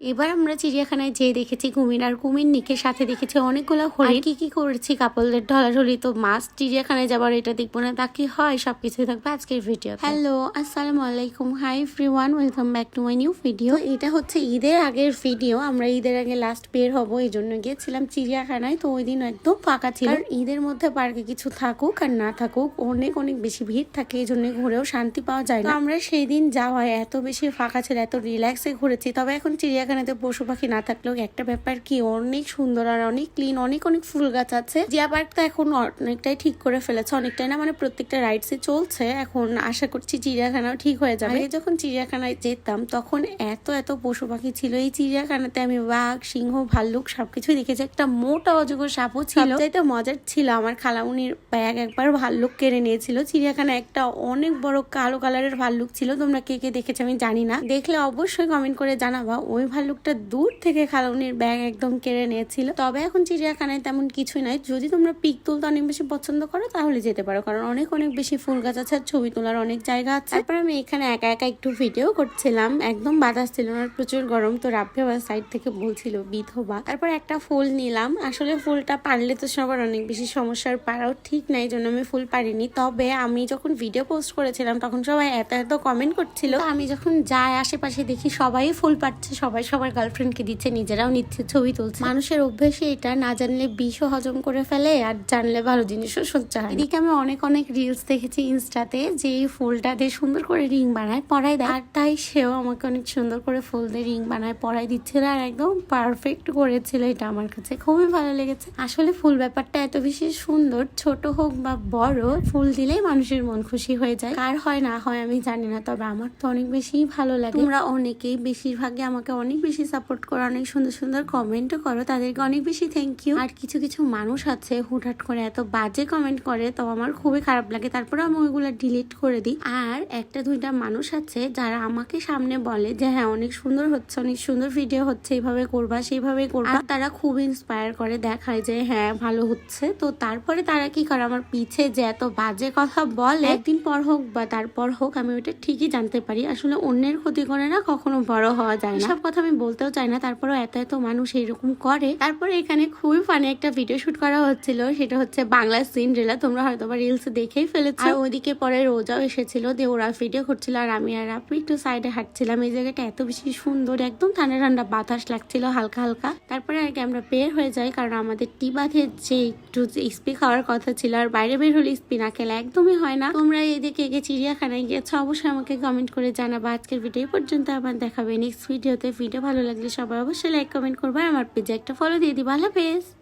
এবার আমরা চিড়িয়াখানায় যেয়ে দেখেছি কুমির আর কুমির নিকে সাথে দেখেছি অনেকগুলো হরিণ। কি করেছি কাপলদের ঢলাঢলি তো মাছ চিড়িয়াখানায় যাবার এটা দেখবো না তা কি হয় সবকিছুই থাকবে আজকের ভিডিও। হ্যালো আসসালামু আলাইকুম, hi everyone, welcome back to my new video. এটা হচ্ছে ঈদের আগের ভিডিও। আমরা ঈদের আগে লাস্ট বের হবো এই জন্য গিয়েছিলাম চিড়িয়াখানায়। তো ওই দিন একদম ফাঁকা ছিল। আর ঈদের মধ্যে পার্কে কিছু থাকুক আর না থাকুক অনেক অনেক বেশি ভিড় থাকে, এই জন্য ঘুরেও শান্তি পাওয়া যায় না। আমরা সেই দিন যাওয়ায় এত বেশি ফাঁকা ছিল, এত রিল্যাক্সে ঘুরেছি। তবে এখন চিড়িয়াখানাতে পশু পাখি না থাকলেও একটা ব্যাপার কি অনেক সুন্দর আর অনেক ক্লিন, অনেক অনেক ফুল গাছ আছে। জিয়া পার্কটা এখন অনেকটাই ঠিক করে ফেলেছে, অনেকটাই না মানে প্রত্যেকটা রাইডসে চলছে। এখন আশা করছি চিড়িয়াখানাও ঠিক হয়ে যাবে। যখন চিড়িয়াখানায় যেতাম তখন এত এত পশু পাখি ছিল। এই চিড়িয়াখানাতে আমি বাঘ, সিংহ, ভাল্লুক সবকিছুই দেখেছি। একটা মোটা অজগর সাপও ছিল। সবচাইতে মজার ছিল আমার খালামুনির ব্যাগ একবার ভাল্লুক কেড়ে নিয়েছিল। চিড়িয়াখানায় একটা অনেক বড় কালো কালারের ভাল্লুক ছিল। তোমরা কে কে দেখেছো আমি জানি না, দেখলে অবশ্যই কমেন্ট করে জানাবা। ওই ভাল্লুকটা দূর থেকে খালামুনির ব্যাগ একদম কেড়ে নিয়েছিল। তবে এখন চিড়িয়াখানায় তেমন কিছুই নাই। যদি তোমরা পিক তুলতে অনেক বেশি পছন্দ করো তাহলে যেতে পারো, কারণ অনেক অনেক বেশি ফুল গাছ আছে, ছবি তোলার অনেক জায়গা আছে। তারপর আমি এখানে একা একা একটু ভিডিও করছিলাম, একদম বাতাস ছিল না, প্রচুর গরম। তো রাব্বি আবার সাইড থেকে বলছিল বিধবা। তারপর একটা ফুল নিলাম। আসলে ফুলটা পারলে তো সবার অনেক বেশি সমস্যার, পারাও ঠিক নাই, জন্য আমি ফুল পারিনি। তবে আমি যখন ভিডিও পোস্ট করেছিলাম তখন সবাই এত এত কমেন্ট করছিল। আমি যখন যাই আশেপাশে দেখি সবাই ফুল পাচ্ছে, সবাই সবার গার্লফ্রেন্ডকে দিচ্ছে, নিজেরাও নিচ্ছে, ছবি তুলছে। মানুষের অভ্যেসই এটা, না জানলে বিষও হজম করে ফেলে আর জানলে ভালো জিনিসও সহ্য হয়। এদিকে আমি অনেক অনেক রিলস দেখেছি ইনস্টাতে যে এই ফুলটা দিয়ে সুন্দর করে রিং বানায় পরাই দেয়, আর তাই সেও আমাকে অনেক সুন্দর করে ফুল দিয়ে রিং বানায় পরাই দিচ্ছিল আর একদম পারফেক্ট করেছিল। এটা আমার কাছে খুবই ভালো লেগেছে। আসলে ফুল ব্যাপারটা এত বেশি সুন্দর, ছোট হোক বা বড়, ফুল দিলেই মানুষের মন খুশি হয়ে যায়। কার হয় না হয় আমি জানি না, তবে আমার তো অনেক বেশি ভালো লাগে। তোমরা অনেকেই বেশিরভাগই আমাকে অনেক বেশি সাপোর্ট করো, অনেক সুন্দর সুন্দর কমেন্টও করো, তাদেরকে অনেক বেশি থ্যাংক ইউ। আর কিছু কিছু মানুষ আছে হুটহাট করে এত বাজে কমেন্ট করে, তো আমার খুবই খারাপ লাগে, তারপরে আমি ওইগুলো ডিলিট করে দিই। আর একটা দুইটা মানুষ আছে যারা আমাকে সামনে বলে যে হ্যাঁ অনেক সুন্দর হচ্ছে, অনেক সুন্দর ভিডিও হচ্ছে, এইভাবে করবা সেইভাবে করবা। তারা খুব ইন্সপায়ার করে, দেখায় যে হ্যাঁ ভালো হচ্ছে। তো তারপরে তারা কি করে আমার পিছে যে এত বাজে কথা বলে, একদিন পর হোক বা তারপর হোক আমি ওইটা ঠিকই জানতে পারি আসলে অন্যের ক্ষতি করে না কখনো বড় হওয়া যায় না। সব কথা আমি বলতেও চাই না, তারপরেও এত এত মানুষ এইরকম করে। তারপরে এখানে খুবই ফানি একটা ভিডিও শুট করা হচ্ছিল, সেটা হচ্ছে বাংলা সিন্ড্রেলা। তোমরা হয়তো বা রিলস দেখেই ফেলেছো। আর ওইদিকে পরে রোজাও এসেছিল, দিয়ে ওরা ভিডিও করছিল আর আমি আর আপনি একটু সাইডে হাঁটছিলাম। এই জায়গাটা এত বেশি সুন্দর, একদম ঠান্ডা ঠান্ডা বাতাস লাগছিল হালকা হালকা। তারপরে আর কি আমরা বের হয়ে যাই, কারণ আমাদের টি বাঁধে যে একটু স্পি খাওয়ার কথা ছিল, আর বাইরে বের হলে স্পি না খেলে একদমই হয় না। তোমরা এইদিকে চিড়িয়াখানায় গিয়েছো অবশ্যই আমাকে কমেন্ট করে জানাবা। আজকের ভিডিও পর্যন্ত, আবার দেখাবে নেক্সট ভিডিওতে। ভিডিও ভালো লাগলে সবাই অবশ্যই লাইক কমেন্ট করবে, আমার পেজে একটা ফলো দিয়ে দিবা। আল্লাহ হাফেজ।